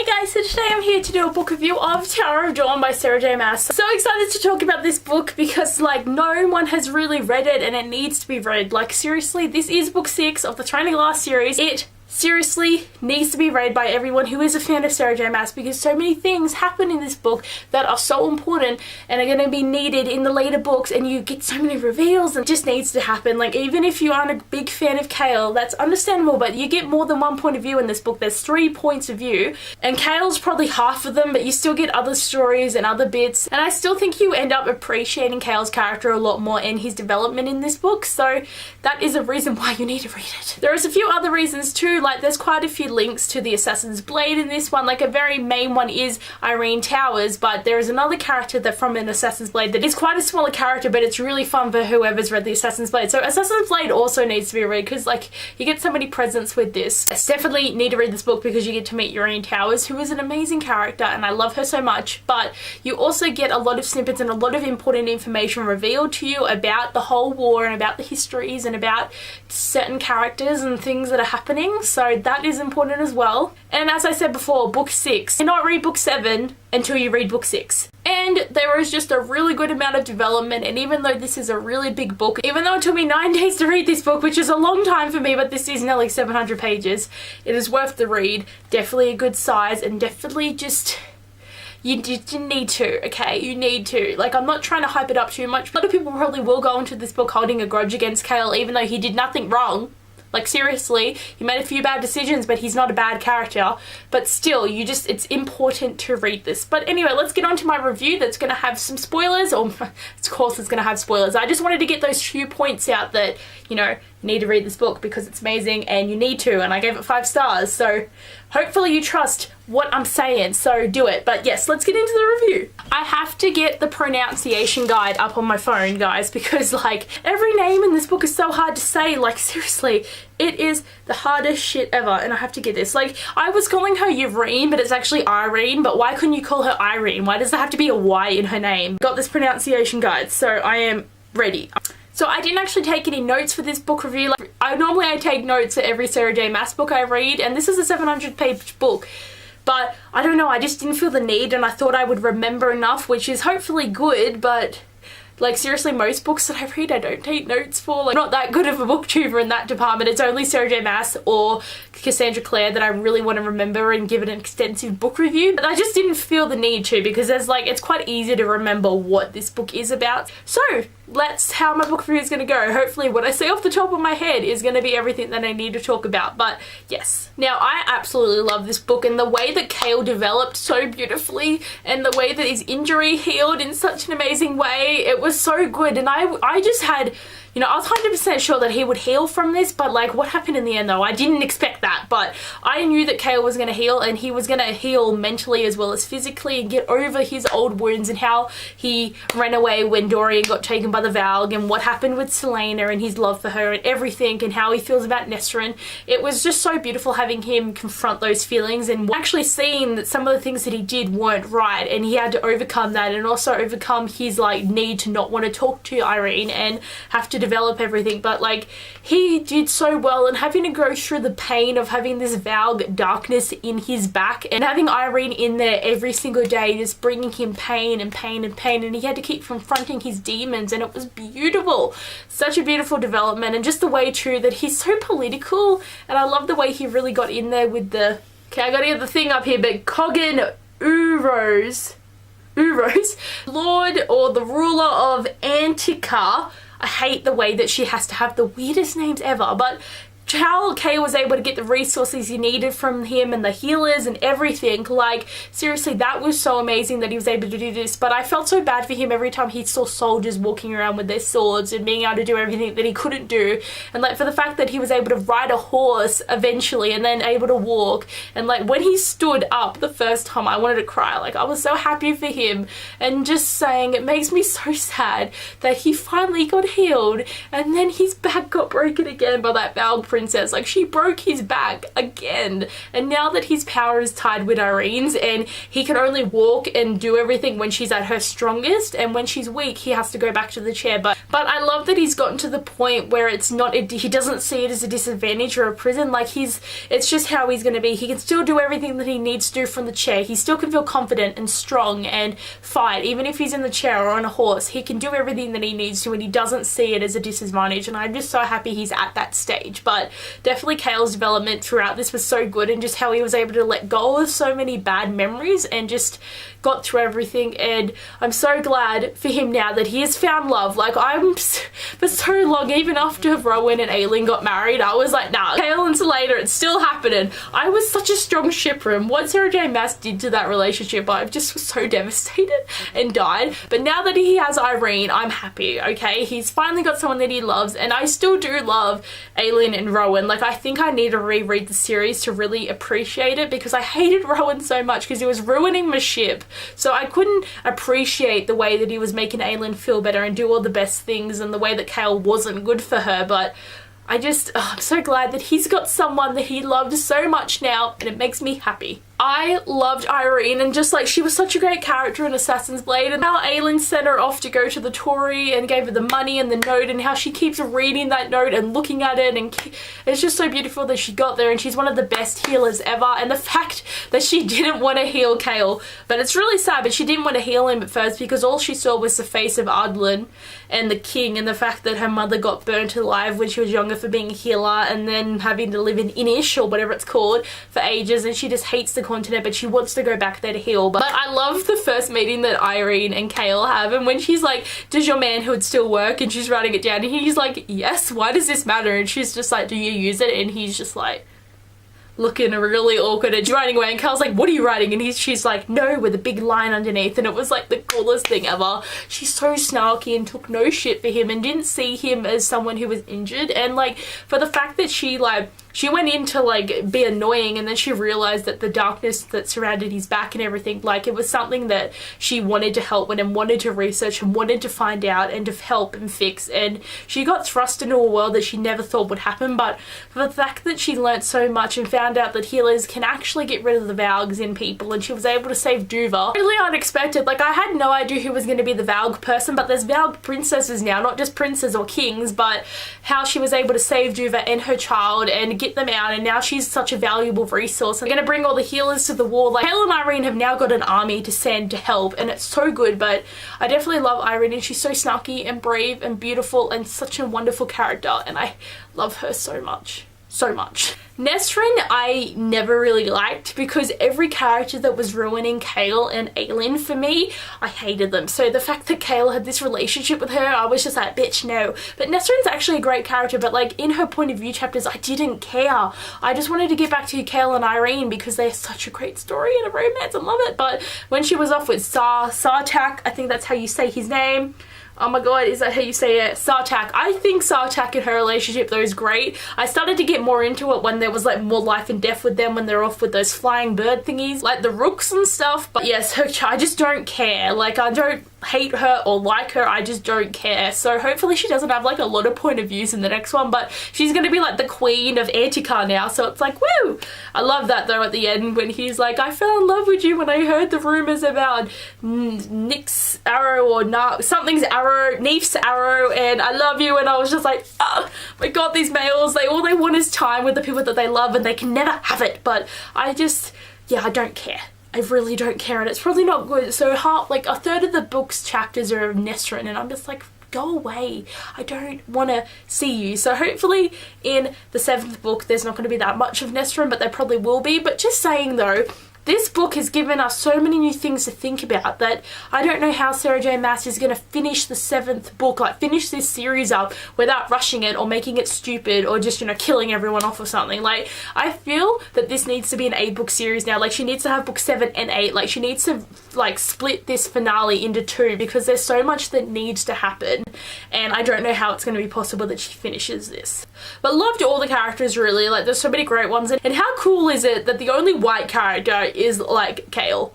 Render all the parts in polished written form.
Hey guys, so today I'm here to do a book review of Tower of Dawn by Sarah J Maas. So excited to talk about this book because like no one has really read it and it needs to be read. Like seriously, this is book 6 of the Throne of Glass series. It seriously needs to be read by everyone who is a fan of Sarah J Maas because so many things happen in this book that are so important and are going to be needed in the later books, and you get so many reveals and it just needs to happen. Like even if you aren't a big fan of Chaol, that's understandable, but you get more than one point of view in this book. There's 3 points of view and Chaol's probably half of them, but you still get other stories and other bits, and I still think you end up appreciating Chaol's character a lot more and his development in this book, so that is a reason why you need to read it. There's a few other reasons too. Like there's quite a few links to the Assassin's Blade in this one. Like a very main one is Irene Towers, but there is another character that from an Assassin's Blade that is quite a smaller character, but it's really fun for whoever's read the Assassin's Blade. So Assassin's Blade also needs to be read because like you get so many presents with this. I definitely need to read this book because you get to meet Irene Towers, who is an amazing character and I love her so much, but you also get a lot of snippets and a lot of important information revealed to you about the whole war and about the histories and about certain characters and things that are happening. So that is important as well. And as I said before, book 6, do not read book 7 until you read book 6. And there is just a really good amount of development, and even though this is a really big book, even though it took me 9 days to read this book, which is a long time for me, but this is nearly 700 pages, it is worth the read. Definitely a good size, and definitely just you need to, okay? You need to. Like, I'm not trying to hype it up too much. A lot of people probably will go into this book holding a grudge against Chaol, even though he did nothing wrong. Like seriously, he made a few bad decisions, but he's not a bad character. But still, it's important to read this. But anyway, let's get on to my review that's going to have some spoilers, or of course it's going to have spoilers. I just wanted to get those few points out that, you know, you need to read this book because it's amazing and you need to, and I gave it 5 stars. So hopefully you trust what I'm saying, so do it. But yes, let's get into the review. I have to get the pronunciation guide up on my phone, guys, because like every name in this book is so hard to say. Like seriously, it is the hardest shit ever, and I have to get this. Like I was calling her Irene, but it's actually Irene, but why couldn't you call her Irene? Why does there have to be a Y in her name? Got this pronunciation guide, so I am ready. So I didn't actually take any notes for this book review. Like I take notes for every Sarah J Maas book I read, and this is a 700-page book. But I don't know, I just didn't feel the need, and I thought I would remember enough, which is hopefully good, but like seriously, most books that I read I don't take notes for. Like, I'm not that good of a booktuber in that department. It's only Sarah J Maas or Cassandra Clare that I really want to remember and give it an extensive book review. But I just didn't feel the need to, because there's like, it's quite easy to remember what this book is about. So that's how my book review is going to go. Hopefully what I say off the top of my head is going to be everything that I need to talk about. But yes, now I absolutely love this book, and the way that Chaol developed so beautifully and the way that his injury healed in such an amazing way, it was so good. And I just had, you know, I was 100% sure that he would heal from this, but like what happened in the end though, I didn't expect that. But I knew that Chaol was going to heal, and he was going to heal mentally as well as physically and get over his old wounds, and how he ran away when Dorian got taken by the Valg, and what happened with Selena and his love for her and everything, and how he feels about Nestrin. It was just so beautiful having him confront those feelings and actually seeing that some of the things that he did weren't right, and he had to overcome that, and also overcome his like need to not want to talk to Irene and have to develop everything. But like he did so well, and having to go through the pain of having this Valg darkness in his back and having Irene in there every single day just bringing him pain and pain and pain, and he had to keep confronting his demons, and it was beautiful. Such a beautiful development, and just the way too that he's so political, and I love the way he really got in there with the, okay, I gotta get the thing up here, but Coggin Uros, Lord or the ruler of Antica. I hate the way that she has to have the weirdest names ever, but Chaol was able to get the resources he needed from him and the healers and everything. Like seriously, that was so amazing that he was able to do this. But I felt so bad for him every time he saw soldiers walking around with their swords and being able to do everything that he couldn't do, and like for the fact that he was able to ride a horse eventually and then able to walk, and like when he stood up the first time I wanted to cry. Like I was so happy for him, and just saying it makes me so sad that he finally got healed and then his back got broken again by that Valg princess. Like she broke his back again, and now that his power is tied with Irene's and he can only walk and do everything when she's at her strongest, and when she's weak he has to go back to the chair. But But I love that he's gotten to the point where it's not, he doesn't see it as a disadvantage or a prison. Like it's just how he's going to be. He can still do everything that he needs to do from the chair. He still can feel confident and strong and fight. Even if he's in the chair or on a horse, he can do everything that he needs to, and he doesn't see it as a disadvantage. And I'm just so happy he's at that stage. But definitely Chaol's development throughout this was so good, and just how he was able to let go of so many bad memories and just got through everything. And I'm so glad for him now that he has found love. Like, for so long, even after Rowan and Aelin got married, I was like, nah, Chaol and Selena, it's still happening. I was such a strong shipper, and what Sarah J Maas did to that relationship, I just was so devastated and died. But now that he has Irene, I'm happy, okay? He's finally got someone that he loves, and I still do love Aelin and Rowan. Like, I think I need to reread the series to really appreciate it, because I hated Rowan so much because he was ruining my ship. So I couldn't appreciate the way that he was making Aelin feel better and do all the best things, and the way that Chaol wasn't good for her. But I'm so glad that he's got someone that he loves so much now, and it makes me happy. I loved Irene, and just like, she was such a great character in Assassin's Blade, and how Aelin sent her off to go to the Tory and gave her the money and the note, and how she keeps reading that note and looking at it, and it's just so beautiful that she got there, and she's one of the best healers ever. And the fact that she didn't want to heal Chaol, but it's really sad, but she didn't want to heal him at first because all she saw was the face of Adlin and the king, and the fact that her mother got burnt alive when she was younger for being a healer, and then having to live in Inish or whatever it's called for ages, and she just hates the continent, but she wants to go back there to heal. But I love the first meeting that Irene and Chaol have, and when she's like, does your manhood still work? And she's writing it down, and he's like, yes, why does this matter? And she's just like, do you use it? And he's just like looking really awkward and writing away, and Chaol's like, what are you writing? And she's like, no, with a big line underneath. And it was like the coolest thing ever. She's so snarky and took no shit for him and didn't see him as someone who was injured. And like, for the fact that she went in to like be annoying, and then she realized that the darkness that surrounded his back and everything, like, it was something that she wanted to help with and wanted to research and wanted to find out and to help and fix. And she got thrust into a world that she never thought would happen. But for the fact that she learnt so much and found out that healers can actually get rid of the Valgs in people, and she was able to save Duva, really unexpected. Like, I had no idea who was going to be the Valg person, but there's Valg princesses now, not just princes or kings. But how she was able to save Duva and her child and get them out, and now she's such a valuable resource. I'm gonna bring all the healers to the war. Like, Chaol and Irene have now got an army to send to help, and it's so good. But I definitely love Irene, and she's so snarky and brave and beautiful and such a wonderful character, and I love her so much. So much. Nesrin I never really liked, because every character that was ruining Chaol and Aelin for me, I hated them. So the fact that Chaol had this relationship with her, I was just like, bitch, no. But Nesrin's actually a great character, but like, in her point of view chapters, I didn't care. I just wanted to get back to Chaol and Irene because they're such a great story and a romance. I love it. But when she was off with Sartak, I think that's how you say his name. Oh my god, is that how you say it? Sartak. I think Sartak and her relationship though is great. I started to get more into it when there was like more life and death with them, when they're off with those flying bird thingies, like the rooks and stuff. But yes, I just don't care. Like, I don't hate her or like her, I just don't care. So hopefully she doesn't have like a lot of point of views in the next one, but she's gonna be like the queen of Antikar now, so it's like, woo! I love that though at the end when he's like, I fell in love with you when I heard the rumors about Nick's arrow or something's arrow, Neef's arrow, and I love you. And I was just like, oh my god, these males, all they want is time with the people that they love, and they can never have it. But I don't care. I really don't care, and it's probably not good. So like a third of the book's chapters are of Nesrin, and I'm just like, go away. I don't want to see you. So hopefully in the 7th book there's not going to be that much of Nesrin, but there probably will be. But just saying though, this book has given us so many new things to think about that I don't know how Sarah J Maas is going to finish the 7th book, like finish this series up without rushing it or making it stupid or just, you know, killing everyone off or something. Like, I feel that this needs to be an 8-book series now. Like, she needs to have book 7 and 8. Like, she needs to like split this finale into 2 because there's so much that needs to happen, and I don't know how it's going to be possible that she finishes this. But loved all the characters really. Like, there's so many great ones, and how cool is it that the only white character is like Chaol?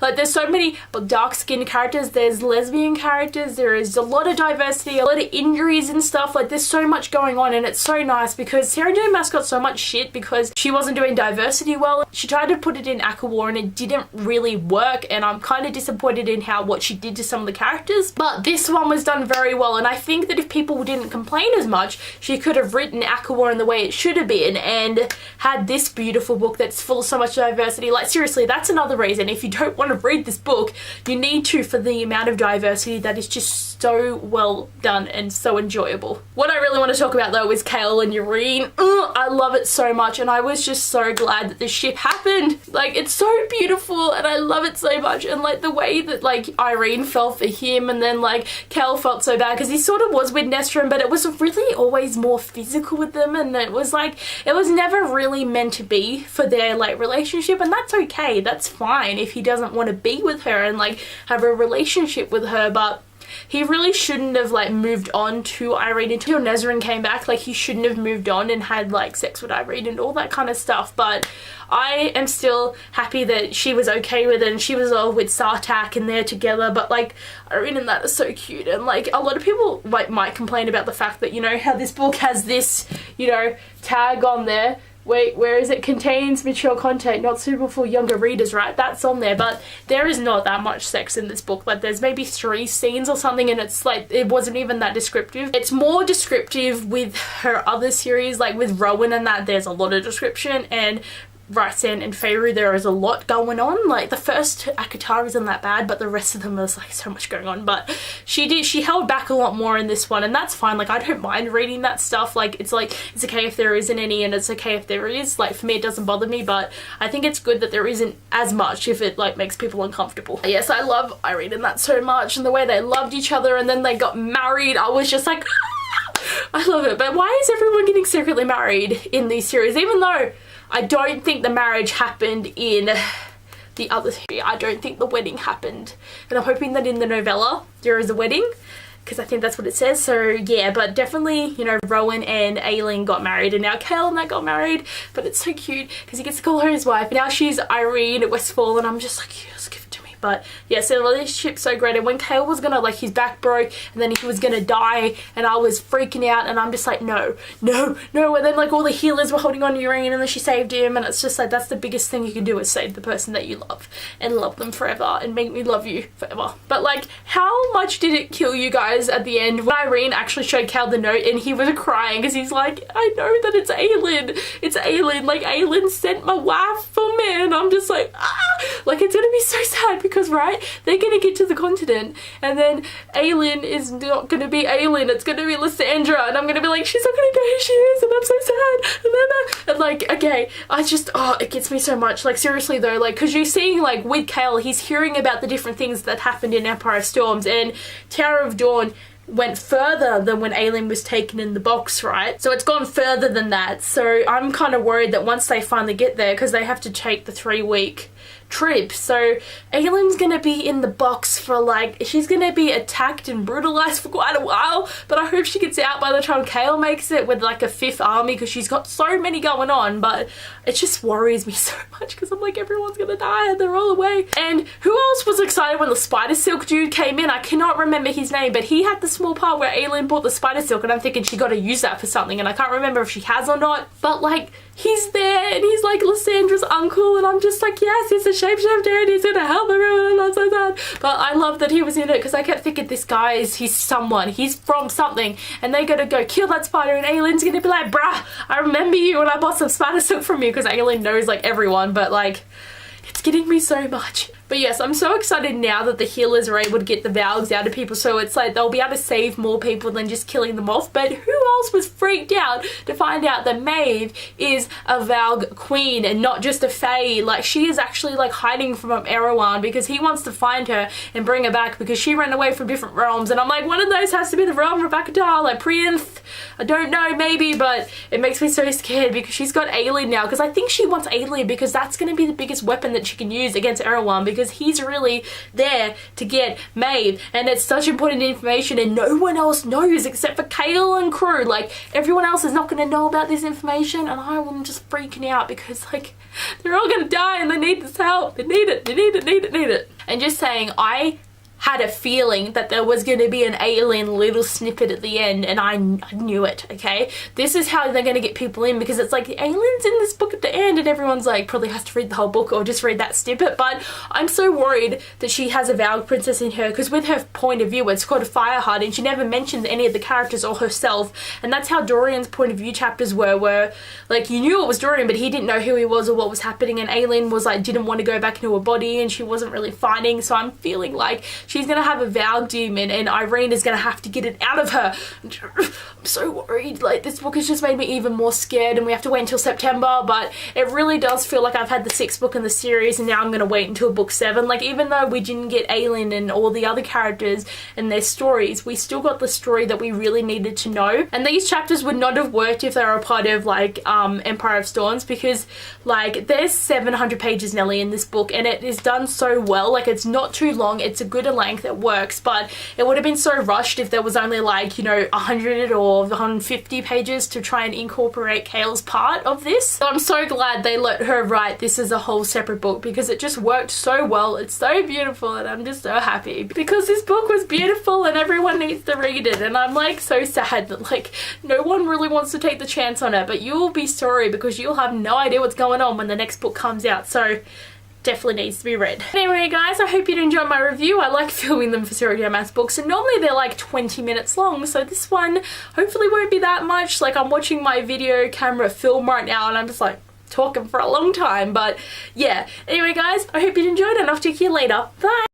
Like there's so many dark skinned characters, there's lesbian characters, there is a lot of diversity, a lot of injuries and stuff. Like there's so much going on, and it's so nice because Sarah J Maas got so much shit because she wasn't doing diversity well. She tried to put it in ACOWAR and it didn't really work, and I'm kind of disappointed in what she did to some of the characters. But this one was done very well, and I think that if people didn't complain as much, she could have written ACOWAR in the way it should have been and had this beautiful book that's full of so much diversity. Like seriously, that's another reason. If you don't want to read this book, you need to, for the amount of diversity that is just so well done and so enjoyable. What I really want to talk about though is Chaol and Yrene. I love it so much, and I was just so glad that this ship happened. Like it's so beautiful and I love it so much, and like the way that like Yrene fell for him, and then like Chaol felt so bad because he sort of was with Nestrum, but it was really always more physical with them, and it was like it was never really meant to be for their like relationship, and that's okay, that's fine if he doesn't want to be with her and like have a relationship with her. But he really shouldn't have like moved on to Yrene until Nesrin came back. Like he shouldn't have moved on and had like sex with Yrene and all that kind of stuff. But I am still happy that she was okay with it and she was all with Sartak and they're together. But like Yrene and that is so cute, and like a lot of people like might complain about the fact that, you know, how this book has this, you know, tag on there. Wait, where is it? Contains mature content, not suitable for younger readers, right? That's on there, but there is not that much sex in this book. Like there's maybe 3 scenes or something, and it's like it wasn't even that descriptive. It's more descriptive with her other series, like with Rowan and that there's a lot of description, and Ryzen and Feyre, there is a lot going on. Like the first ACOTAR isn't that bad, but the rest of them is like so much going on. But she held back a lot more in this one, and that's fine. Like I don't mind reading that stuff. Like it's okay if there isn't any, and it's okay if there is. Like for me it doesn't bother me, but I think it's good that there isn't as much if it like makes people uncomfortable. Yes, I love Yrene and that so much, and the way they loved each other and then they got married. I was just like I love it. But why is everyone getting secretly married in these series, even though I don't think the marriage happened in the other series? I don't think the wedding happened, and I'm hoping that in the novella there is a wedding, because I think that's what it says. So yeah, but definitely, you know, Rowan and Abbeyleec got married, and now Chaol and that got married. But it's so cute because he gets to call her his wife. Now she's Yrene Westfall, and I'm just like, yes, give it to me. But yeah, so the relationship's so great. And when Chaol was gonna, like, his back broke and then he was gonna die, and I was freaking out, and I'm just like, no, no, no. And then like all the healers were holding on to Yrene, and then she saved him, and it's just like, that's the biggest thing you can do, is save the person that you love and love them forever and make me love you forever. But like, how much did it kill you guys at the end when Yrene actually showed Chaol the note and he was crying because he's like, I know that it's Aelin, it's Aelin, like Aelin sent my wife for me, and I'm just like, like it's gonna be so sad because, right, they're gonna get to the continent and then Aelin is not gonna be Aelin, it's gonna be Lysandra, and I'm gonna be like, she's not gonna go who she is, and I'm so sad, and like, okay, I just, it gets me so much. Like seriously though, like, because you're seeing like with Chaol, he's hearing about the different things that happened in Empire of Storms, and Tower of Dawn went further than when Aelin was taken in the box, right? So it's gone further than that. So I'm kind of worried that once they finally get there, because they have to take the 3-week trip, so Aelin's gonna be in the box for like, she's gonna be attacked and brutalized for quite a while, but I hope she gets out by the time Chaol makes it with like a 5th army, because she's got so many going on. But it just worries me so much because I'm like, everyone's gonna die and they're all away. And who else was excited when the spider silk dude came in? I cannot remember his name, but he had the small part where Aelin bought the spider silk, and I'm thinking she got to use that for something, and I can't remember if she has or not. But like, he's there and he's like Lysandra's uncle, and I'm just like, yes, he's a shapeshifter and he's gonna help everyone, and I'm so sad. But I love that he was in it, because I kept thinking, this guy he's someone, he's from something, and they gotta go kill that spider, and Aelin's gonna be like, bruh, I remember you when I bought some spider silk from you, because Aelin knows like everyone. But like, it's getting me so much. But yes, I'm so excited now that the healers are able to get the Valgs out of people, so it's like they'll be able to save more people than just killing them off. But who else was freaked out to find out that Maeve is a Valg queen and not just a Fae? Like, she is actually like hiding from Erewhon because he wants to find her and bring her back, because she ran away from different realms. And I'm like, one of those has to be the realm of ACOTAR, like Priyanth. I don't know, maybe, but it makes me so scared because she's got Aelin now, because I think she wants Aelin because that's going to be the biggest weapon that she can use against Erewhon, because because he's really there to get Maeve, and it's such important information and no one else knows except for Chaol and crew. Like, everyone else is not going to know about this information, and I'm just freaking out because, like, they're all going to die and they need this help. They need it, they need it, need it, need it. And just saying, I had a feeling that there was going to be an alien little snippet at the end, and I knew it, okay? This is how they're going to get people in, because it's like the alien's in this book at the end and everyone's like probably has to read the whole book or just read that snippet. But I'm so worried that she has a Valg princess in her, because with her point of view, it's called a Fire Heart, and she never mentioned any of the characters or herself. And that's how Dorian's point of view chapters were like, you knew it was Dorian but he didn't know who he was or what was happening, and Aileen was like, didn't want to go back into her body and she wasn't really fighting. So I'm feeling like she's gonna have a Valg demon and Irene is gonna have to get it out of her. I'm so worried. Like, this book has just made me even more scared, and we have to wait until September. But it really does feel like I've had the 6th book in the series and now I'm gonna wait until book 7. Like, even though we didn't get Aileen and all the other characters and their stories, we still got the story that we really needed to know. And these chapters would not have worked if they were a part of like Empire of Storms, because like there's 700 pages nearly in this book and it is done so well. Like, it's not too long, it's a good length, it works, but it would have been so rushed if there was only like, you know, 100 or 150 pages to try and incorporate Chaol's part of this. So I'm so glad they let her write this as a whole separate book, because it just worked so well. It's so beautiful and I'm just so happy because this book was beautiful and everyone needs to read it. And I'm like so sad that like no one really wants to take the chance on it, but you'll be sorry because you'll have no idea what's going on when the next book comes out. So definitely needs to be read. Anyway guys, I hope you enjoyed my review. I like filming them for Sarah J Maas books, and normally they're like 20 minutes long, so this one hopefully won't be that much. Like, I'm watching my video camera film right now and I'm just like talking for a long time. But yeah, anyway guys, I hope you enjoyed and I'll talk to you later. Bye!